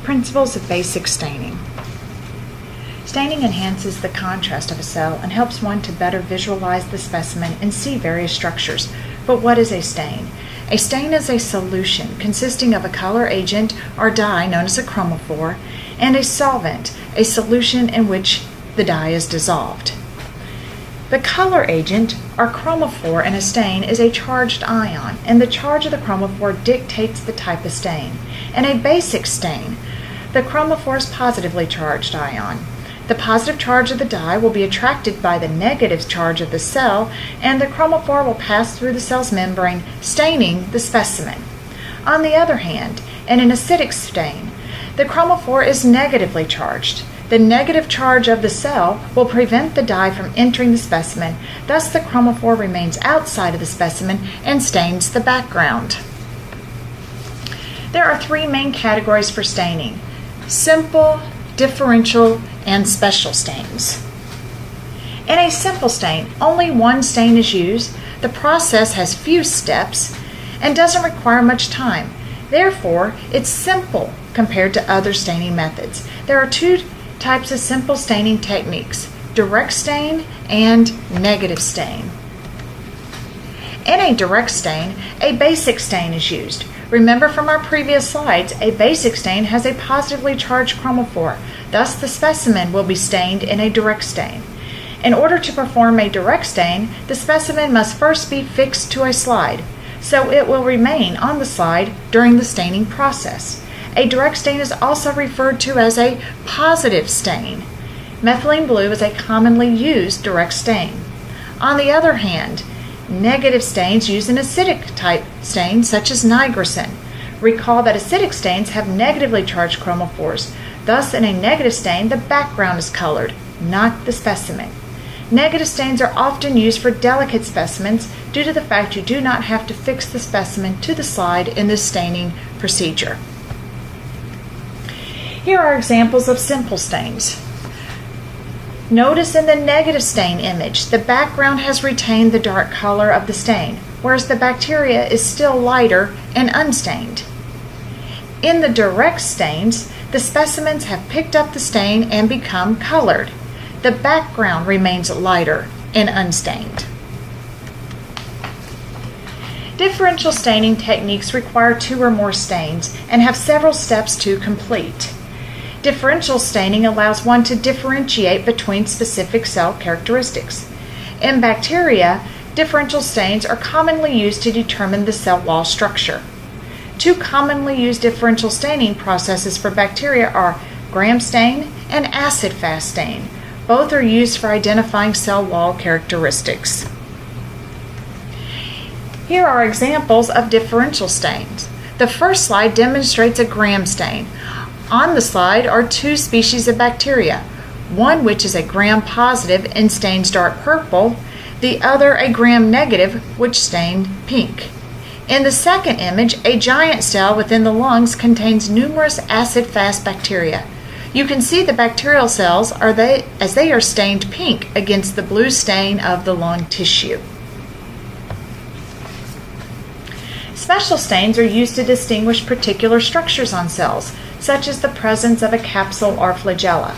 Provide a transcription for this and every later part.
Principles of basic staining. Staining enhances the contrast of a cell and helps one to better visualize the specimen and see various structures. But what is a stain? A stain is a solution consisting of a color agent or dye known as a chromophore and a solvent, a solution in which the dye is dissolved. The color agent or chromophore in a stain is a charged ion, and the charge of the chromophore dictates the type of stain. In a basic stain, the chromophore is positively charged ion. The positive charge of the dye will be attracted by the negative charge of the cell, and the chromophore will pass through the cell's membrane, staining the specimen. On the other hand, in an acidic stain, the chromophore is negatively charged. The negative charge of the cell will prevent the dye from entering the specimen, thus the chromophore remains outside of the specimen and stains the background. There are three main categories for staining: simple, differential, and special stains. In a simple stain, only one stain is used. The process has few steps and doesn't require much time. Therefore, it's simple compared to other staining methods. There are two types of simple staining techniques: direct stain and negative stain. In a direct stain, a basic stain is used. Remember from our previous slides, a basic stain has a positively charged chromophore. Thus, the specimen will be stained in a direct stain. In order to perform a direct stain, the specimen must first be fixed to a slide, so it will remain on the slide during the staining process. A direct stain is also referred to as a positive stain. Methylene blue is a commonly used direct stain. On the other hand, negative stains use an acidic type stain such as nigrosin. Recall that acidic stains have negatively charged chromophores. Thus, in a negative stain, the background is colored, not the specimen. Negative stains are often used for delicate specimens due to the fact you do not have to fix the specimen to the slide in this staining procedure. Here are examples of simple stains. Notice in the negative stain image, the background has retained the dark color of the stain, whereas the bacteria is still lighter and unstained. In the direct stains, the specimens have picked up the stain and become colored. The background remains lighter and unstained. Differential staining techniques require two or more stains and have several steps to complete. Differential staining allows one to differentiate between specific cell characteristics. In bacteria, differential stains are commonly used to determine the cell wall structure. Two commonly used differential staining processes for bacteria are gram stain and acid-fast stain. Both are used for identifying cell wall characteristics. Here are examples of differential stains. The first slide demonstrates a gram stain. On the slide are two species of bacteria, one which is a gram-positive and stains dark purple, the other a gram-negative which stained pink. In the second image, a giant cell within the lungs contains numerous acid-fast bacteria. You can see the bacterial cells as they are stained pink against the blue stain of the lung tissue. Special stains are used to distinguish particular structures on cells, such as the presence of a capsule or flagella.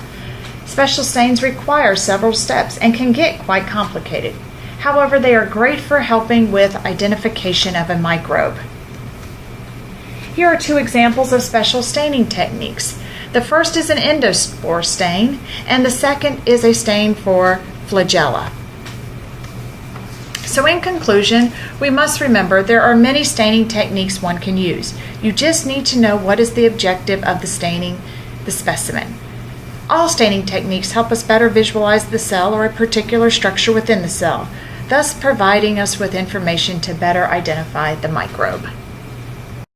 Special stains require several steps and can get quite complicated. However, they are great for helping with identification of a microbe. Here are two examples of special staining techniques. The first is an endospore stain, and the second is a stain for flagella. So in conclusion, we must remember there are many staining techniques one can use. You just need to know what is the objective of the staining the specimen. All staining techniques help us better visualize the cell or a particular structure within the cell, thus providing us with information to better identify the microbe.